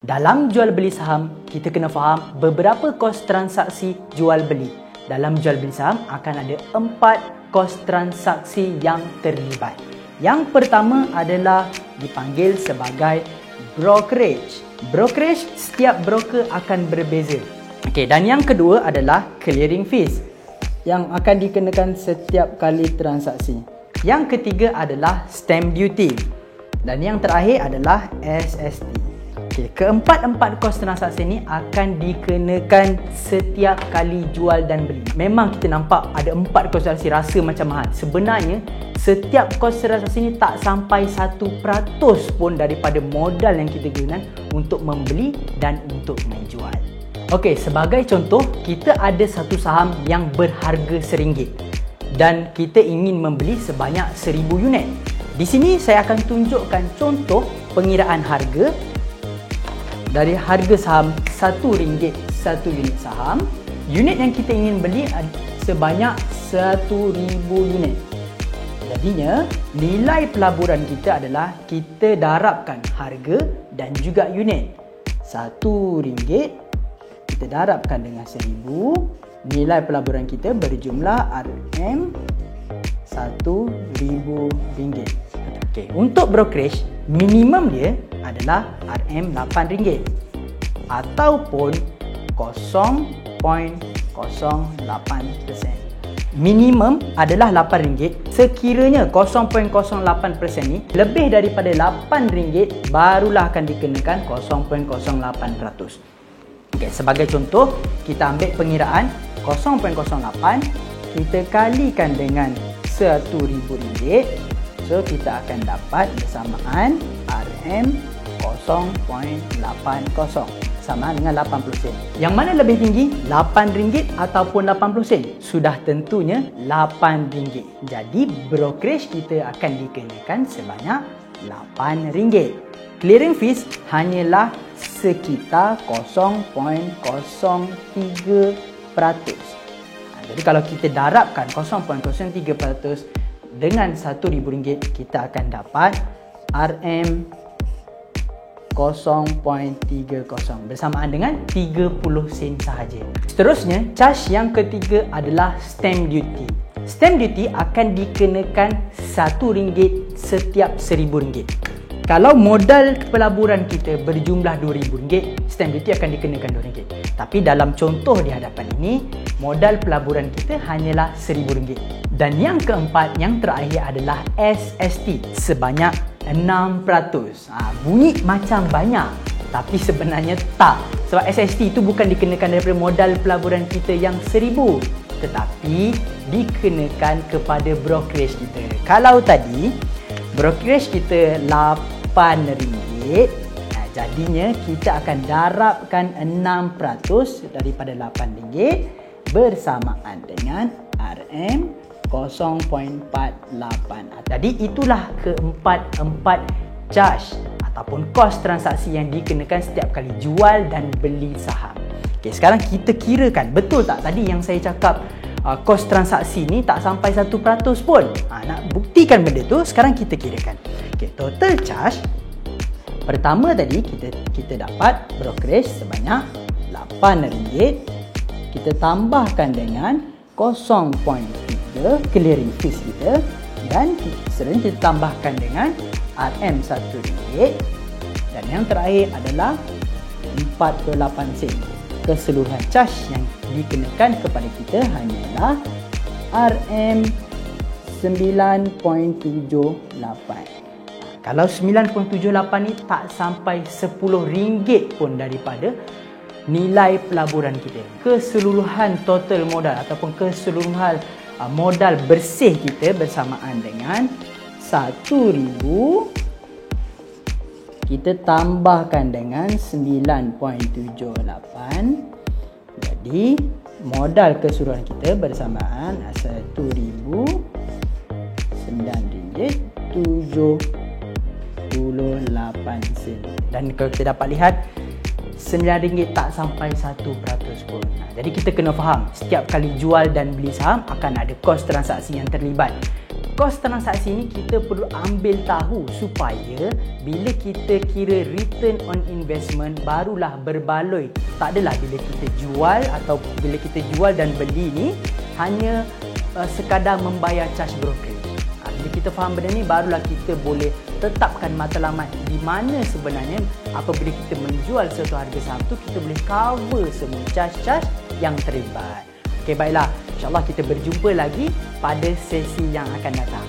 Dalam jual beli saham, kita kena faham beberapa kos transaksi jual beli. Dalam jual beli saham akan ada 4 kos transaksi yang terlibat. Yang pertama adalah dipanggil sebagai brokerage. Brokerage, setiap broker akan berbeza. Dan yang kedua adalah clearing fees yang akan dikenakan setiap kali transaksi. Yang ketiga adalah stamp duty. Dan yang terakhir adalah SST. Keempat-empat kos transaksi ini akan dikenakan setiap kali jual dan beli. Memang kita nampak ada 4 kos transaksi, rasa macam mahal. Sebenarnya setiap kos transaksi ini tak sampai 1% pun daripada modal yang kita gunakan untuk membeli dan untuk menjual. Sebagai contoh, kita ada satu saham yang berharga RM1 dan kita ingin membeli sebanyak 1000 unit. Di sini saya akan tunjukkan contoh pengiraan harga dari harga saham RM1 satu unit saham. Unit yang kita ingin beli sebanyak 1000 unit. Jadinya nilai pelaburan kita adalah kita darabkan harga dan juga unit. RM1 kita darabkan dengan 1000. Nilai pelaburan kita berjumlah RM1,000. Untuk brokerage, minimum dia adalah RM8 ataupun 0.08%. Minimum adalah RM8. Sekiranya 0.08% ni lebih daripada RM8, barulah akan dikenakan 0.08%. Sebagai contoh, kita ambil pengiraan 0.08, kita kalikan dengan RM1,000. So, kita akan dapat bersamaan RM0.80 sama dengan 80 sen. Yang mana lebih tinggi? RM8 ataupun 80 sen? Sudah tentunya RM8. Jadi brokerage kita akan dikenakan sebanyak RM8. Clearing fees hanyalah sekitar 0.03%. Jadi kalau kita darabkan 0.03% dengan RM1,000, kita akan dapat RM0.30 bersamaan dengan 30 sen sahaja. Seterusnya, charge yang ketiga adalah stamp duty. Stamp duty akan dikenakan RM1 setiap RM1,000. Kalau modal pelaburan kita berjumlah RM2,000, stamp duty akan dikenakan RM2. Tapi dalam contoh di hadapan ini, modal pelaburan kita hanyalah RM1,000. Dan yang keempat, yang terakhir adalah SST sebanyak 6%. Bunyi macam banyak, tapi sebenarnya tak. Sebab SST itu bukan dikenakan daripada modal pelaburan kita yang RM1,000, tetapi dikenakan kepada brokerage kita. Kalau tadi brokerage kita RM8, jadinya kita akan darabkan 6% daripada RM8 bersamaan dengan RM0.48. Jadi itulah keempat-empat charge ataupun kos transaksi yang dikenakan setiap kali jual dan beli saham. Sekarang kita kirakan, betul tak tadi yang saya cakap kos transaksi ni tak sampai 1% pun? Nak buktikan benda tu, sekarang kita kirakan. Total charge pertama tadi kita dapat brokerage sebanyak RM8. Kita tambahkan dengan 0.3 clearing fees kita dan seterusnya kita tambahkan dengan RM1. Dan yang terakhir adalah 48 sen. Keseluruhan charge yang dikenakan kepada kita hanyalah RM9.78. Kalau 9.78 ni tak sampai RM10 pun daripada nilai pelaburan kita. Keseluruhan total modal ataupun keseluruhan modal bersih kita bersamaan dengan RM1,000 kita tambahkan dengan 9.78. Jadi modal keseluruhan kita bersamaan RM9.78. Dan kalau kita dapat lihat, RM9 tak sampai 1% pun. Jadi kita kena faham, setiap kali jual dan beli saham akan ada kos transaksi yang terlibat. kos transaksi ni kita perlu ambil tahu supaya bila kita kira return on investment barulah berbaloi. Tak adalah bila kita jual atau bila kita jual dan beli ni hanya sekadar membayar charge brokerage. Bila kita faham benda ni barulah kita boleh tetapkan matlamat di mana sebenarnya apabila kita menjual satu harga saham tu kita boleh cover semua charge-charge yang terlibat. Okey, baiklah. InsyaAllah kita berjumpa lagi pada sesi yang akan datang.